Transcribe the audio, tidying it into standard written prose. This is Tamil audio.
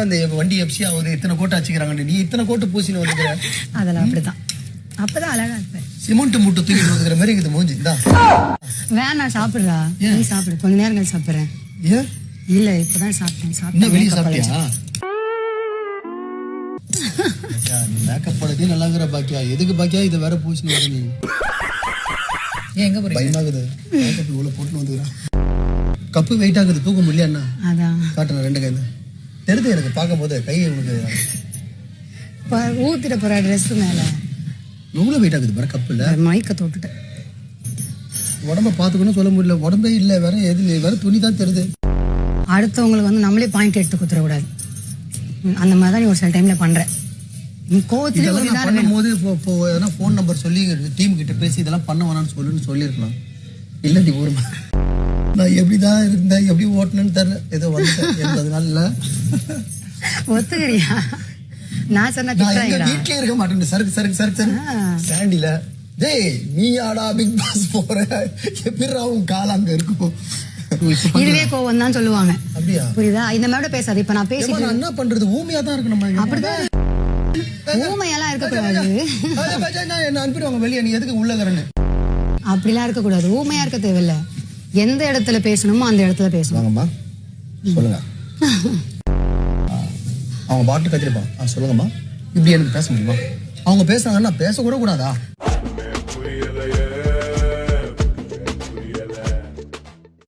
அந்த வண்டி எப்சி ஆகுது இத்தனை கோட்டை வச்சுக்கிறாங்க நீ இத்தனை கோட்டை பூசின்னு வந்துக்கிற அதெல்லாம் அப்படிதான் அப்பதான் அழகா இருப்பேன் சிமெண்ட் மூட்டை தூக்கிட்டு வந்துக்கிற மாதிரி இருக்குது மூஞ்சி தான் வேணாம் சாப்பிடுறா நீ சாப்பிடு கொஞ்ச நேரம் கழிச்சு சாப்பிடுறேன் ஏன் இல்ல இப்பதான் சாப்பிட்டேன் இன்னும் வெளியே சாப்பிட்டியா மேக்கப் போடதே நல்லாங்கிற பாக்கியா எதுக்கு பாக்கியா இதை வேற பூசின்னு வர நீ ஏன் எங்க போறீங்க பயமாகுது மேக்கப் இவ்வளவு போட்டுன்னு வந்துக்கிறேன் கப்பு வெயிட் ஆகுது தூக்க முடியலன்னா அதான் காட்டுறேன் ரெண்டு கையில தெரியுது எனக்கு பார்க்கும் போது கை உனக்கு ஊத்திட போற ட்ரெஸ் மேல எவ்வளவு வெயிட் ஆகுது பாரு கப்பு இல்ல மைக்க தொட்டுட்டேன் உடம்ப பாத்துக்கணும் சொல்ல முடியல உடம்பே இல்ல வேற எது வேற துணி தான் தெரியுது அடுத்தவங்களுக்கு வந்து நம்மளே பாயிண்ட் எடுத்து குத்துற கூடாது அந்த மாதிரி தான் ஒரு சில டைம்ல பண்றேன் கோவத்திலே ஒரு இதா பண்ணும்போது எதனா ஃபோன் நம்பர் சொல்லி டீம் கிட்ட பேசி இதெல்லாம் பண்ண வேணாம்னு சொல்லியிருக்கலாம் இல்ல நீ ஒரு நான் எப்படிதான் இருந்தேன் எப்படி ஓட்டணும்னு தெரியல ஏதோ வந்துட்டேன் அதனால இல்ல ஒத்துக்கிறியா நான் சொன்ன வீட்லயே இருக்க மாட்டேன் சருக்கு சாண்டில டேய் நீ ஆடா பிக் பாஸ் போற எப்படி உன் கால் அங்க இருக்கும் இதுவே கோவம் தான் சொல்லுவாங்க அப்படியா புரியுதா இந்த மாதிரி பேசாது இப்ப நான் பேசிட்டு என்ன பண்றது ஊமையா தான் இருக்கணும் அப்படிதான் ஊமையெல்லாம் இருக்கக்கூடாது என்ன அனுப்பிடுவாங்க வெளியே நீ எதுக்கு உள்ள கரண்டு அப்படிலாம் இருக்கக்கூடாது ஊமையா இருக்க தேவையில்ல எந்த இடத்துல பேசணுமோ அந்த இடத்துல பேசணும் வாங்கம்மா சொல்லுங்க அவங்க பாட்டு கத்திருப்பான் சொல்லுங்கம்மா இப்படி எனக்கு பேச முடியுமா அவங்க பேசுறாங்கன்னா பேச கூட கூடாதா